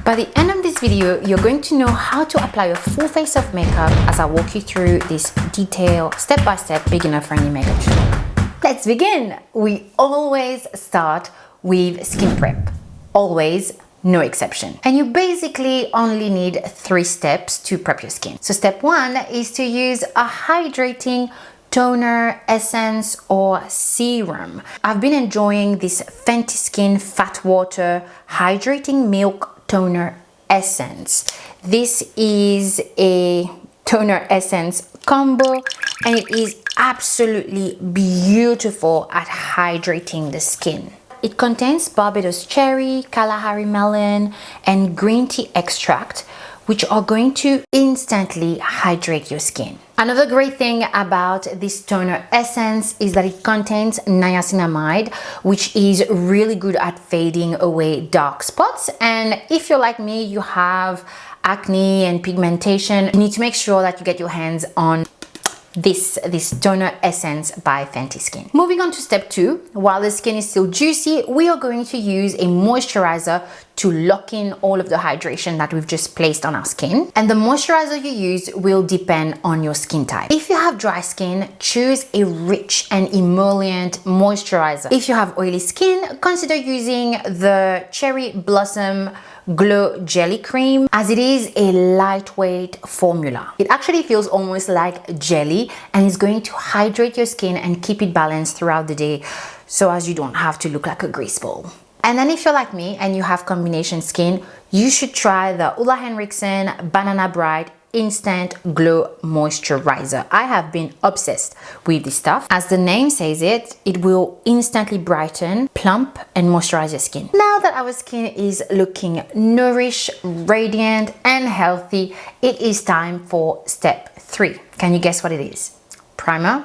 By the end of this video, you're going to know how to apply a full face of makeup as I walk you through this detailed, step-by-step, beginner-friendly makeup tutorial. Let's begin! We always start with skin prep. Always, no exception. And you basically only need 3 steps to prep your skin. So step 1 is to use a hydrating toner, essence, or serum. I've been enjoying this Fenty Skin Fat Water Hydrating Milk Toner Essence. This is a toner essence combo and it is absolutely beautiful at hydrating the skin. It contains Barbados cherry, Kalahari melon, and green tea extract, which are going to instantly hydrate your skin. Another great thing about this toner essence is that it contains niacinamide, which is really good at fading away dark spots. And if you're like me, you have acne and pigmentation, you need to make sure that you get your hands on this toner essence by Fenty Skin. Moving on to step 2, while the skin is still juicy, we are going to use a moisturizer to lock in all of the hydration that we've just placed on our skin. And the moisturizer you use will depend on your skin type. If you have dry skin, choose a rich and emollient moisturizer. If you have oily skin, consider using the Cherry Blossom Glow Jelly Cream, as it is a lightweight formula. It actually feels almost like jelly and is going to hydrate your skin and keep it balanced throughout the day so as you don't have to look like a grease ball. And then if you're like me and you have combination skin, you should try the Ulla Henriksen Banana Bright Instant Glow Moisturizer. I have been obsessed with this stuff. As the name says it, it will instantly brighten, plump, and moisturize your skin. Now that our skin is looking nourished, radiant, and healthy, it is time for step 3. Can you guess what it is? Primer?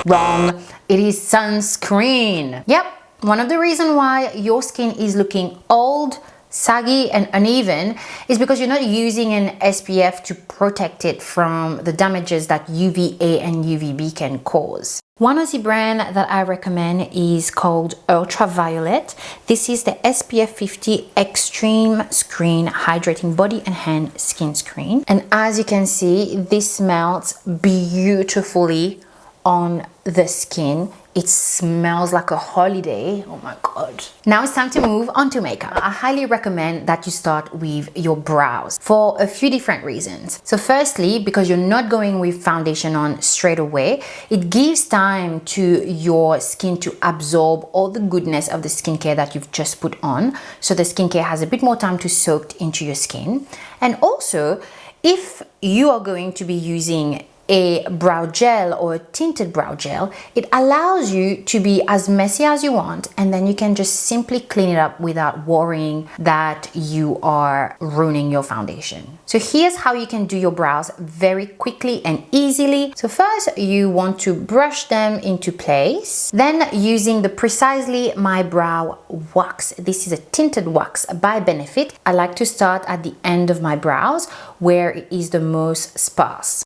Wrong. It is sunscreen. Yep. One of the reasons why your skin is looking old, saggy, and uneven is because you're not using an SPF to protect it from the damages that UVA and UVB can cause. One Aussie brand that I recommend is called Ultraviolet. This is the SPF 50 Extreme Screen Hydrating Body and Hand Skin Screen. And as you can see, this melts beautifully on the skin. It smells like a holiday. Oh my god. Now it's time to move on to makeup. I highly recommend that you start with your brows for a few different reasons. So firstly, because you're not going with foundation on straight away, it gives time to your skin to absorb all the goodness of the skincare that you've just put on. So the skincare has a bit more time to soak into your skin. And also, if you are going to be using a brow gel or a tinted brow gel, it allows you to be as messy as you want, and then you can just simply clean it up without worrying that you are ruining your foundation. So here's how you can do your brows very quickly and easily. So first, you want to brush them into place. Then using the Precisely My Brow wax, this is a tinted wax by Benefit. I like to start at the end of my brows where it is the most sparse.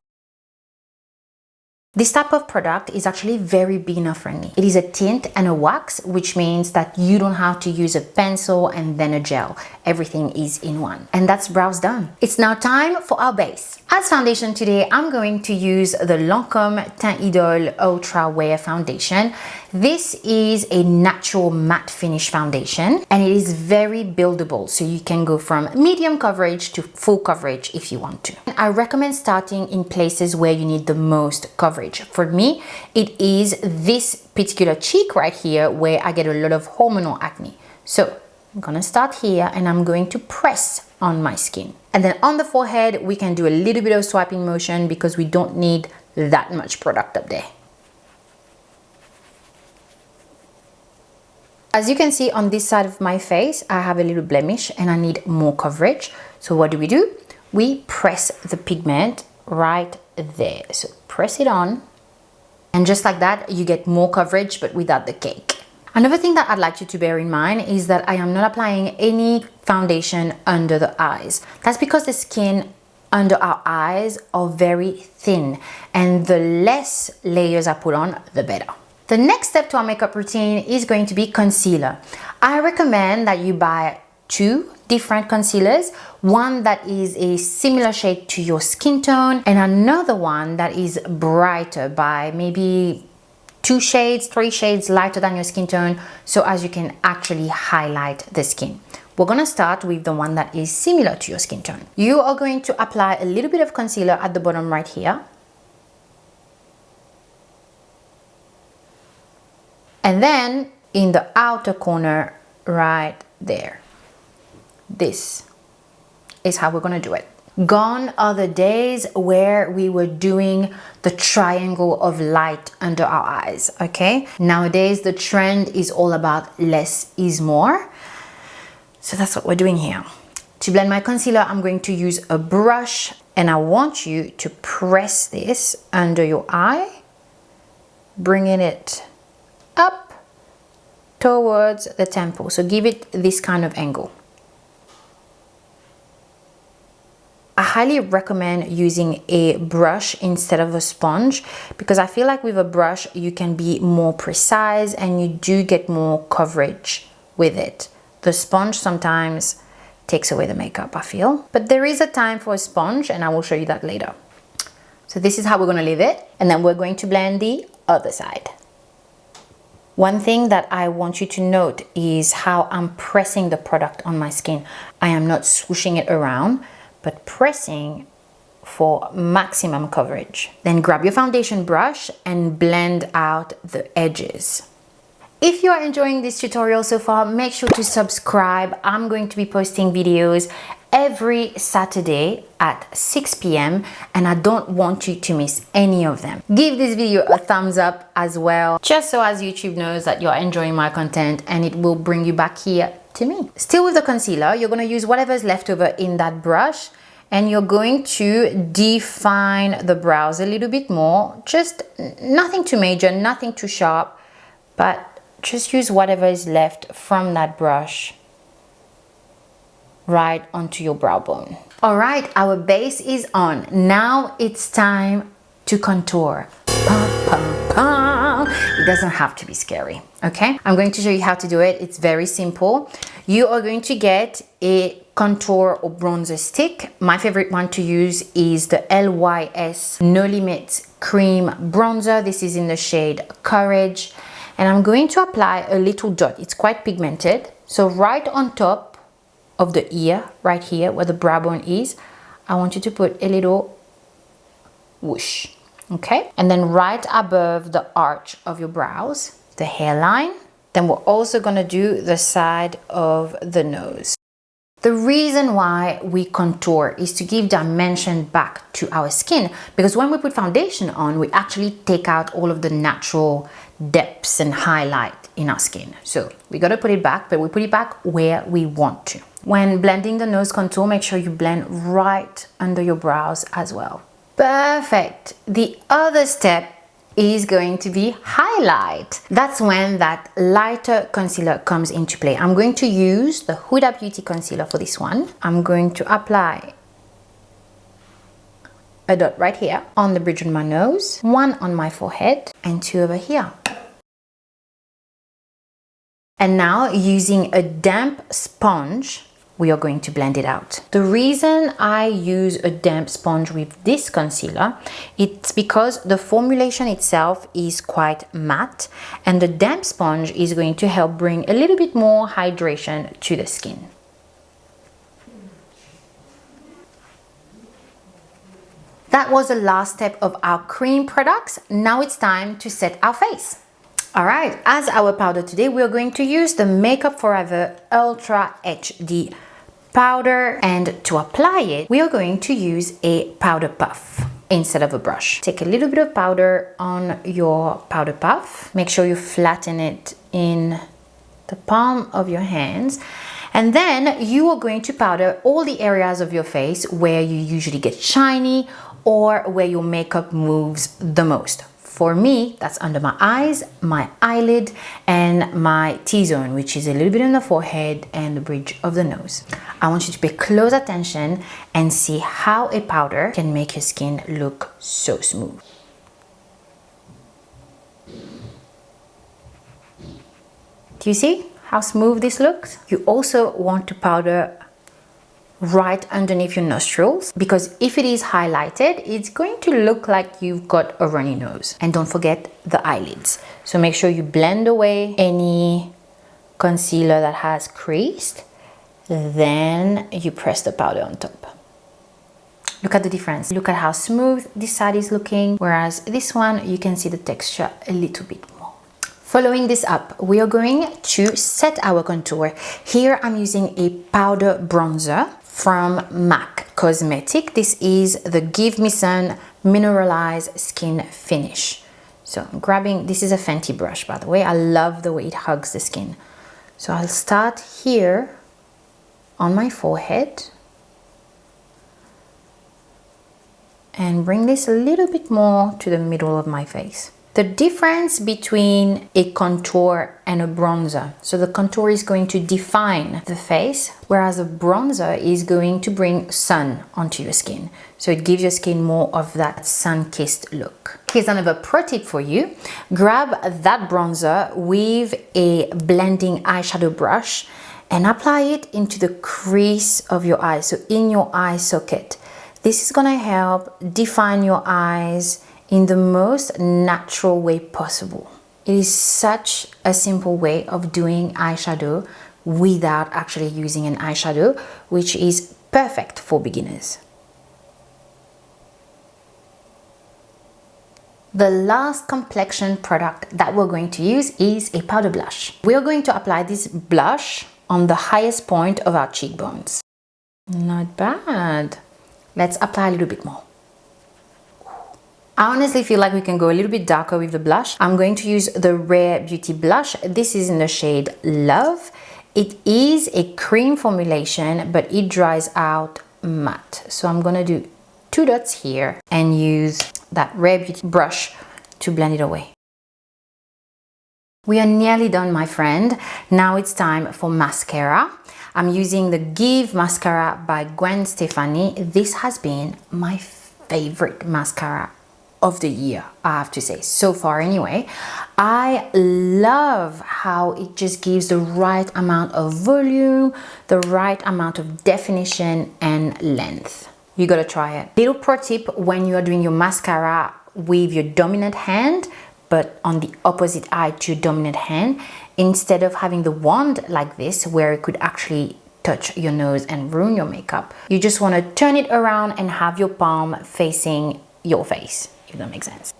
This type of product is actually very beginner friendly. It is a tint and a wax, which means that you don't have to use a pencil and then a gel. Everything is in one. And that's brows done. It's now time for our base. As foundation today, I'm going to use the Lancome Teint Idole Ultra Wear Foundation. This is a natural matte finish foundation and it is very buildable, so you can go from medium coverage to full coverage if you want to. I recommend starting in places where you need the most coverage. For me, it is this particular cheek right here where I get a lot of hormonal acne. So I'm gonna start here and I'm going to press on my skin. And then on the forehead, we can do a little bit of swiping motion because we don't need that much product up there. As you can see on this side of my face, I have a little blemish and I need more coverage. So what do? We press the pigment right there. So press it on. And just like that, you get more coverage, but without the cake. Another thing that I'd like you to bear in mind is that I am not applying any foundation under the eyes. That's because the skin under our eyes are very thin, and the less layers I put on, the better. The next step to our makeup routine is going to be concealer. I recommend that you buy two different concealers, one that is a similar shade to your skin tone and another one that is brighter by maybe 2 shades, 3 shades lighter than your skin tone, so as you can actually highlight the skin. We're gonna start with the one that is similar to your skin tone. You are going to apply a little bit of concealer at the bottom right here. And then in the outer corner right there. This is how we're gonna do it. Gone are the days where we were doing the triangle of light under our eyes, okay? Nowadays, the trend is all about less is more. So that's what we're doing here. To blend my concealer, I'm going to use a brush and I want you to press this under your eye, bringing it up towards the temple. So give it this kind of angle. I highly recommend using a brush instead of a sponge because I feel like with a brush you can be more precise and you do get more coverage with it. The sponge sometimes takes away the makeup, I feel. But there is a time for a sponge and I will show you that later. So this is how we're going to leave it, and then we're going to blend the other side. One thing that I want you to note is how I'm pressing the product on my skin. I am not swooshing it around, but pressing for maximum coverage. Then grab your foundation brush and blend out the edges. If you are enjoying this tutorial so far, make sure to subscribe. I'm going to be posting videos every Saturday at 6 p.m. and I don't want you to miss any of them. Give this video a thumbs up as well, just so as YouTube knows that you're enjoying my content and it will bring you back here to me. Still with the concealer, you're going to use whatever's left over in that brush and you're going to define the brows a little bit more. Just nothing too major, nothing too sharp, but just use whatever is left from that brush right onto your brow bone. All right, our base is on. Now it's time to contour. It doesn't have to be scary, okay? I'm going to show you how to do it. It's very simple. You are going to get a contour or bronzer stick. My favorite one to use is the LYS No Limit Cream Bronzer. This is in the shade Courage. And I'm going to apply a little dot. It's quite pigmented. So right on top of the ear, right here where the brow bone is, I want you to put a little whoosh, okay? And then right above the arch of your brows, the hairline. Then we're also gonna do the side of the nose. The reason why we contour is to give dimension back to our skin, because when we put foundation on, we actually take out all of the natural depths and highlight in our skin. So we got to put it back, but we put it back where we want to. When blending the nose contour, make sure you blend right under your brows as well. Perfect. The other step is going to be highlight. That's when that lighter concealer comes into play. I'm going to use the Huda Beauty concealer for this one. I'm going to apply a dot right here on the bridge of my nose, one on my forehead, and 2 over here. And now using a damp sponge, we are going to blend it out. The reason I use a damp sponge with this concealer, it's because the formulation itself is quite matte and the damp sponge is going to help bring a little bit more hydration to the skin. That was the last step of our cream products. Now it's time to set our face. All right, as our powder today, we are going to use the Makeup Forever Ultra HD powder, and to apply it, we are going to use a powder puff instead of a brush. Take a little bit of powder on your powder puff. Make sure you flatten it in the palm of your hands. And then you are going to powder all the areas of your face where you usually get shiny or where your makeup moves the most. For me, that's under my eyes, my eyelid, and my T-zone, which is a little bit on the forehead and the bridge of the nose. I want you to pay close attention and see how a powder can make your skin look so smooth. Do you see how smooth this looks? You also want to powder right underneath your nostrils, because if it is highlighted, it's going to look like you've got a runny nose. And don't forget the eyelids. So make sure you blend away any concealer that has creased, then you press the powder on top. Look at the difference. Look at how smooth this side is looking, whereas this one, you can see the texture a little bit more. Following this up, we are going to set our contour. Here I'm using a powder bronzer from MAC Cosmetic. This is the Give Me Sun Mineralized Skin Finish. So I'm grabbing, this is a Fenty brush, by the way. I love the way it hugs the skin. So I'll start here on my forehead and bring this a little bit more to the middle of my face. The difference between a contour and a bronzer. So the contour is going to define the face, whereas a bronzer is going to bring sun onto your skin. So it gives your skin more of that sun-kissed look. Here's another pro tip for you. Grab that bronzer with a blending eyeshadow brush and apply it into the crease of your eye, so in your eye socket. This is gonna help define your eyes in the most natural way possible. It is such a simple way of doing eyeshadow without actually using an eyeshadow, which is perfect for beginners. The last complexion product that we're going to use is a powder blush. We are going to apply this blush on the highest point of our cheekbones. Not bad. Let's apply a little bit more. I honestly feel like we can go a little bit darker with the blush. I'm going to use the Rare Beauty blush. This is in the shade Love. It is a cream formulation, but it dries out matte. So I'm gonna do 2 dots here and use that Rare Beauty brush to blend it away. We are nearly done, my friend. Now it's time for mascara. I'm using the Give Mascara by Gwen Stefani. This has been my favorite mascara of the year, I have to say, so far anyway. I love how it just gives the right amount of volume, the right amount of definition and length. You gotta try it. Little pro tip when you are doing your mascara with your dominant hand, but on the opposite eye to your dominant hand, instead of having the wand like this, where it could actually touch your nose and ruin your makeup, you just wanna turn it around and have your palm facing your face, if that makes sense.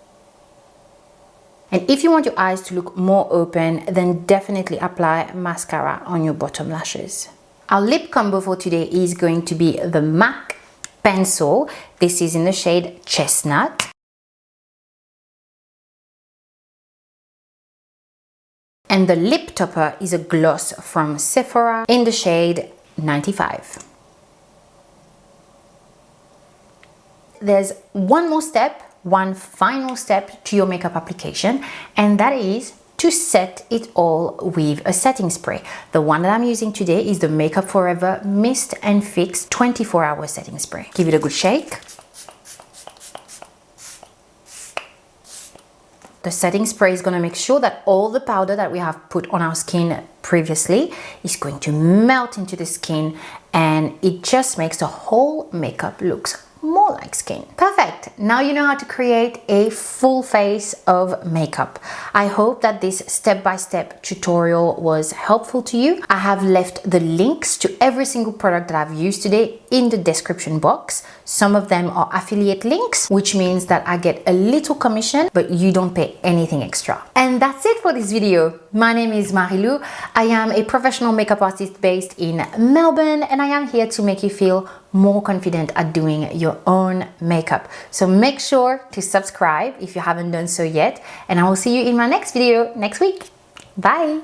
And if you want your eyes to look more open, then definitely apply mascara on your bottom lashes. Our lip combo for today is going to be the MAC Pencil. This is in the shade Chestnut. And the lip topper is a gloss from Sephora in the shade 95. There's one more step, one final step to your makeup application, and that is to set it all with a setting spray. The one that I'm using today is the Makeup Forever Mist and Fix 24-hour setting spray. Give it a good shake. The setting spray is going to make sure that all the powder that we have put on our skin previously is going to melt into the skin, and it just makes the whole makeup look more like skin. Perfect. Now you know how to create a full face of makeup. I hope that this step-by-step tutorial was helpful to you. I have left the links to every single product that I've used today in the description box. Some of them are affiliate links, which means that I get a little commission, but you don't pay anything extra. And that's it for this video. My name is Marilou. I am a professional makeup artist based in Melbourne, and I am here to make you feel more confident at doing your own makeup. So make sure to subscribe if you haven't done so yet, and I will see you in my next video next week. Bye!